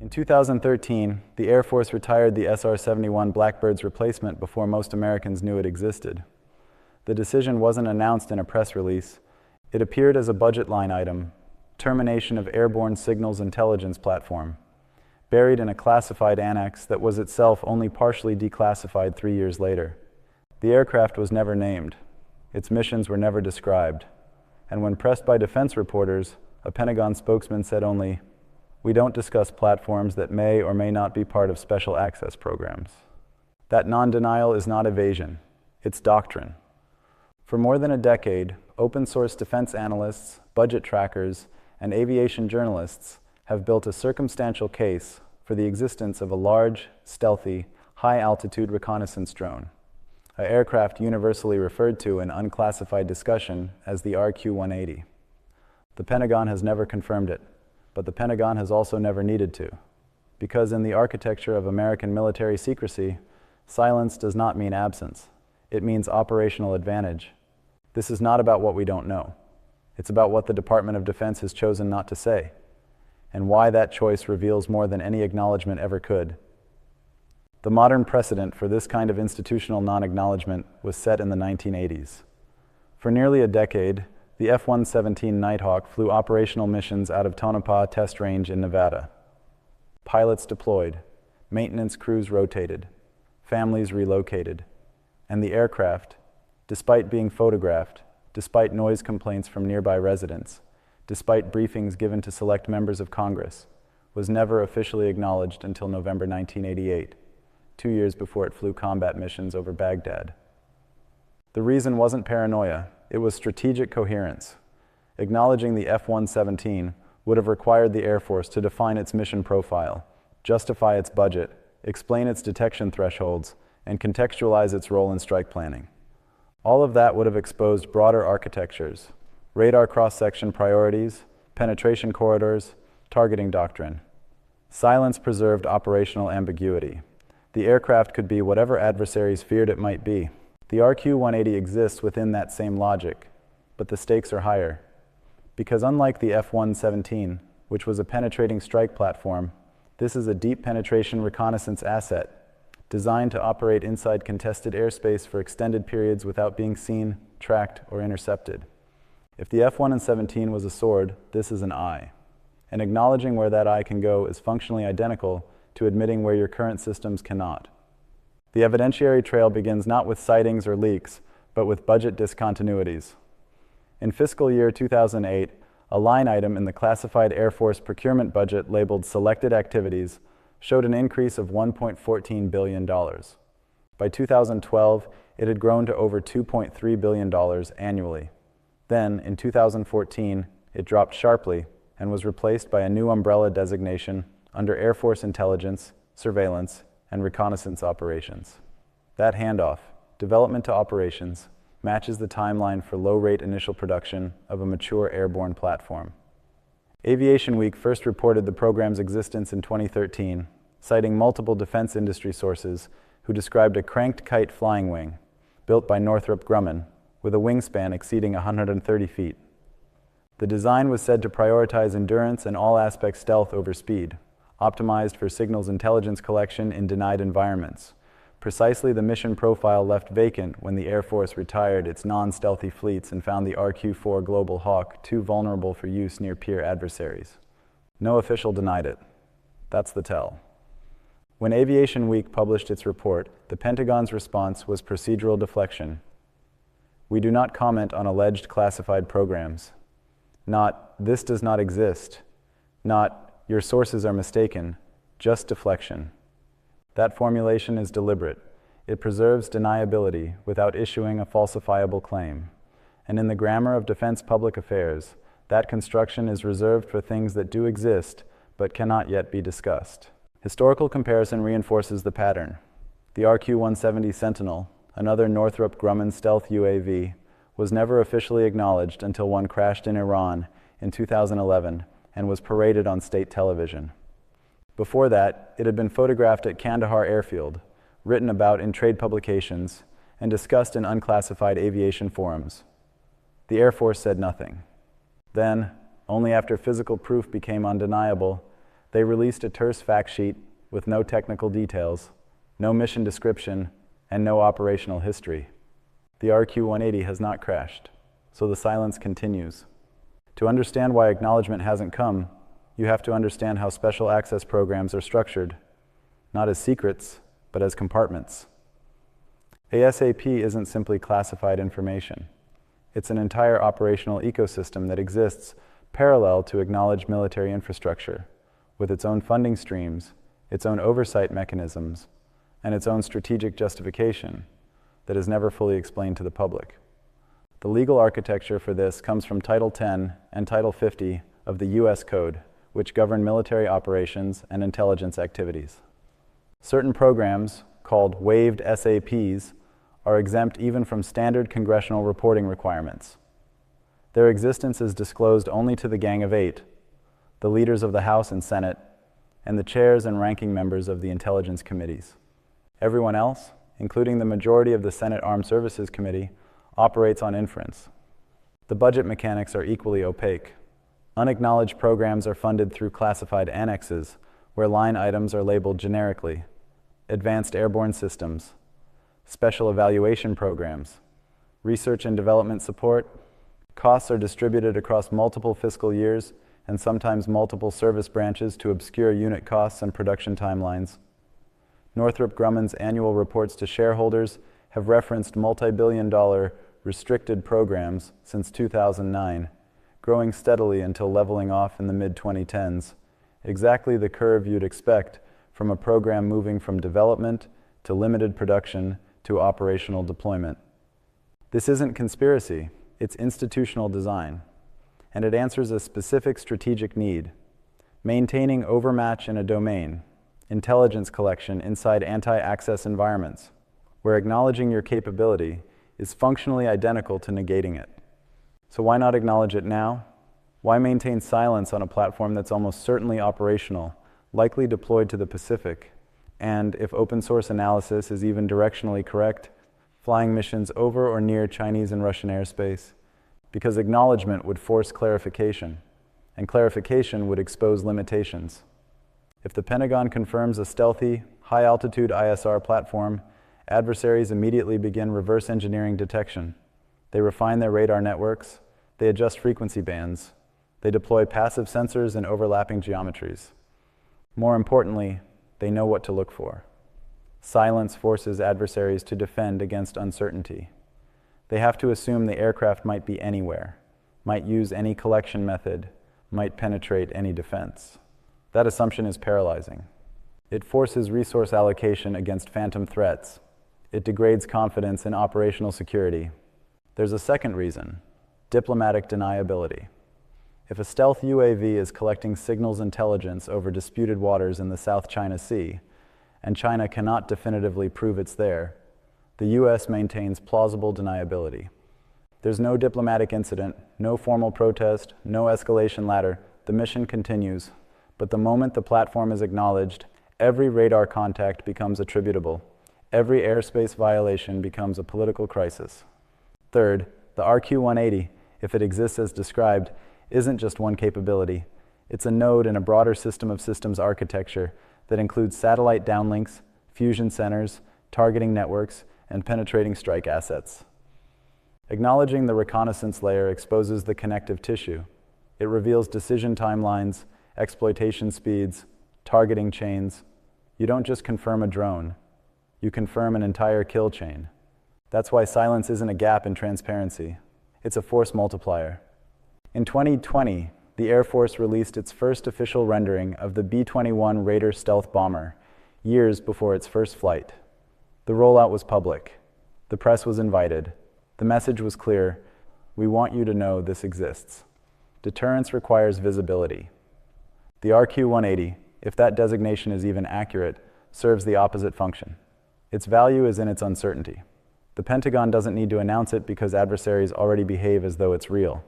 In 2013, the Air Force retired the SR-71 Blackbird's replacement before most Americans knew it existed. The decision wasn't announced in a press release. It appeared as a budget line item, termination of airborne signals intelligence platform, buried in a classified annex that was itself only partially declassified 3 years later. The aircraft was never named. Its missions were never described. And when pressed by defense reporters, a Pentagon spokesman said only, "We don't discuss platforms that may or may not be part of special access programs." That non-denial is not evasion, it's doctrine. For more than a decade, open-source defense analysts, budget trackers, and aviation journalists have built a circumstantial case for the existence of a large, stealthy, high-altitude reconnaissance drone, an aircraft universally referred to in unclassified discussion as the RQ-180. The Pentagon has never confirmed it, but the Pentagon has also never needed to, because in the architecture of American military secrecy, silence does not mean absence. It means operational advantage. This is not about what we don't know. It's about what the Department of Defense has chosen not to say, and why that choice reveals more than any acknowledgement ever could. The modern precedent for this kind of institutional non-acknowledgement was set in the 1980s. For nearly a decade, the F-117 Nighthawk flew operational missions out of Tonopah Test Range in Nevada. Pilots deployed, maintenance crews rotated, families relocated, and the aircraft, despite being photographed, despite noise complaints from nearby residents, despite briefings given to select members of Congress, was never officially acknowledged until November 1988, 2 years before it flew combat missions over Baghdad. The reason wasn't paranoia, it was strategic coherence. Acknowledging the F-117 would have required the Air Force to define its mission profile, justify its budget, explain its detection thresholds, and contextualize its role in strike planning. All of that would have exposed broader architectures, radar cross-section priorities, penetration corridors, targeting doctrine. Silence preserved operational ambiguity. The aircraft could be whatever adversaries feared it might be. The RQ-180 exists within that same logic, but the stakes are higher. Because unlike the F-117, which was a penetrating strike platform, this is a deep penetration reconnaissance asset, designed to operate inside contested airspace for extended periods without being seen, tracked, or intercepted. If the F-117 was a sword, this is an eye. And acknowledging where that eye can go is functionally identical to admitting where your current systems cannot. The evidentiary trail begins not with sightings or leaks, but with budget discontinuities. In fiscal year 2008, a line item in the classified Air Force procurement budget labeled Selected Activities showed an increase of $1.14 billion. By 2012, it had grown to over $2.3 billion annually. Then, in 2014, it dropped sharply and was replaced by a new umbrella designation under Air Force intelligence, surveillance, and reconnaissance operations. That handoff, development to operations, matches the timeline for low-rate initial production of a mature airborne platform. Aviation Week first reported the program's existence in 2013, citing multiple defense industry sources who described a cranked kite flying wing, built by Northrop Grumman, with a wingspan exceeding 130 feet. The design was said to prioritize endurance and all-aspect stealth over speed, optimized for signals intelligence collection in denied environments, precisely the mission profile left vacant when the Air Force retired its non-stealthy fleets and found the RQ-4 Global Hawk too vulnerable for use near peer adversaries. No official denied it. That's the tell. When Aviation Week published its report, the Pentagon's response was procedural deflection. We do not comment on alleged classified programs. Not, this does not exist. Not, your sources are mistaken. Just deflection. That formulation is deliberate. It preserves deniability without issuing a falsifiable claim. And in the grammar of defense public affairs, that construction is reserved for things that do exist but cannot yet be discussed. Historical comparison reinforces the pattern. The RQ-170 Sentinel, another Northrop Grumman stealth UAV, was never officially acknowledged until one crashed in Iran in 2011 and was paraded on state television. Before that, it had been photographed at Kandahar Airfield, written about in trade publications, and discussed in unclassified aviation forums. The Air Force said nothing. Then, only after physical proof became undeniable, They released a terse fact sheet with no technical details, no mission description, and no operational history. The RQ-180 has not crashed, so the silence continues. To understand why acknowledgment hasn't come, you have to understand how special access programs are structured, not as secrets, but as compartments. ASAP isn't simply classified information. It's an entire operational ecosystem that exists parallel to acknowledged military infrastructure, with its own funding streams, its own oversight mechanisms, and its own strategic justification that is never fully explained to the public. The legal architecture for this comes from Title 10 and Title 50 of the U.S. Code, which govern military operations and intelligence activities. Certain programs, called waived SAPs, are exempt even from standard congressional reporting requirements. Their existence is disclosed only to the Gang of Eight, the leaders of the House and Senate, and the chairs and ranking members of the intelligence committees. Everyone else, including the majority of the Senate Armed Services Committee, operates on inference. The budget mechanics are equally opaque. Unacknowledged programs are funded through classified annexes, where line items are labeled generically: advanced airborne systems, special evaluation programs, research and development support. Costs are distributed across multiple fiscal years and sometimes multiple service branches to obscure unit costs and production timelines. Northrop Grumman's annual reports to shareholders have referenced multi-billion-dollar restricted programs since 2009, growing steadily until leveling off in the mid-2010s, exactly the curve you'd expect from a program moving from development to limited production to operational deployment. This isn't conspiracy, it's institutional design, and it answers a specific strategic need: maintaining overmatch in a domain, intelligence collection inside anti-access environments, where acknowledging your capability is functionally identical to negating it. So why not acknowledge it now? Why maintain silence on a platform that's almost certainly operational, likely deployed to the Pacific, and, if open source analysis is even directionally correct, flying missions over or near Chinese and Russian airspace? Because acknowledgement would force clarification, and clarification would expose limitations. If the Pentagon confirms a stealthy, high-altitude ISR platform, adversaries immediately begin reverse engineering detection. They refine their radar networks, they adjust frequency bands, they deploy passive sensors in overlapping geometries. More importantly, they know what to look for. Silence forces adversaries to defend against uncertainty. They have to assume the aircraft might be anywhere, might use any collection method, might penetrate any defense. That assumption is paralyzing. It forces resource allocation against phantom threats. It degrades confidence in operational security. There's a second reason: diplomatic deniability. If a stealth UAV is collecting signals intelligence over disputed waters in the South China Sea, and China cannot definitively prove it's there, the U.S. maintains plausible deniability. There's no diplomatic incident, no formal protest, no escalation ladder. The mission continues. But the moment the platform is acknowledged, every radar contact becomes attributable. Every airspace violation becomes a political crisis. Third, the RQ-180, if it exists as described, isn't just one capability. It's a node in a broader system of systems architecture that includes satellite downlinks, fusion centers, targeting networks, and penetrating strike assets. Acknowledging the reconnaissance layer exposes the connective tissue. It reveals decision timelines, exploitation speeds, targeting chains. You don't just confirm a drone, you confirm an entire kill chain. That's why silence isn't a gap in transparency. It's a force multiplier. In 2020, the Air Force released its first official rendering of the B-21 Raider stealth bomber, years before its first flight. The rollout was public. The press was invited. The message was clear: we want you to know this exists. Deterrence requires visibility. The RQ-180, if that designation is even accurate, serves the opposite function. Its value is in its uncertainty. The Pentagon doesn't need to announce it because adversaries already behave as though it's real.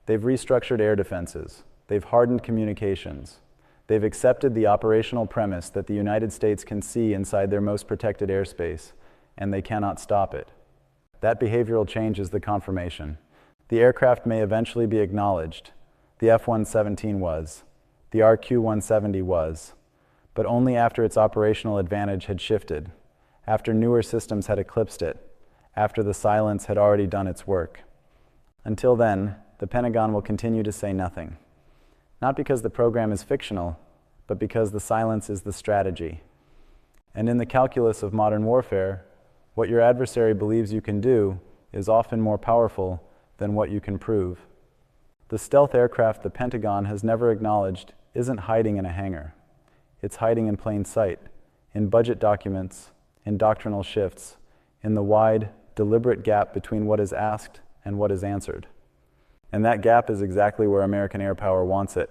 They've restructured air defenses. They've hardened communications. They've accepted the operational premise that the United States can see inside their most protected airspace, and they cannot stop it. That behavioral change is the confirmation. The aircraft may eventually be acknowledged. The F-117 was. The RQ-170 was, but only after its operational advantage had shifted, after newer systems had eclipsed it, after the silence had already done its work. Until then, the Pentagon will continue to say nothing. Not because the program is fictional, but because the silence is the strategy. And in the calculus of modern warfare, what your adversary believes you can do is often more powerful than what you can prove. The stealth aircraft the Pentagon has never acknowledged isn't hiding in a hangar. It's hiding in plain sight, in budget documents, in doctrinal shifts, in the wide, deliberate gap between what is asked and what is answered. And that gap is exactly where American air power wants it.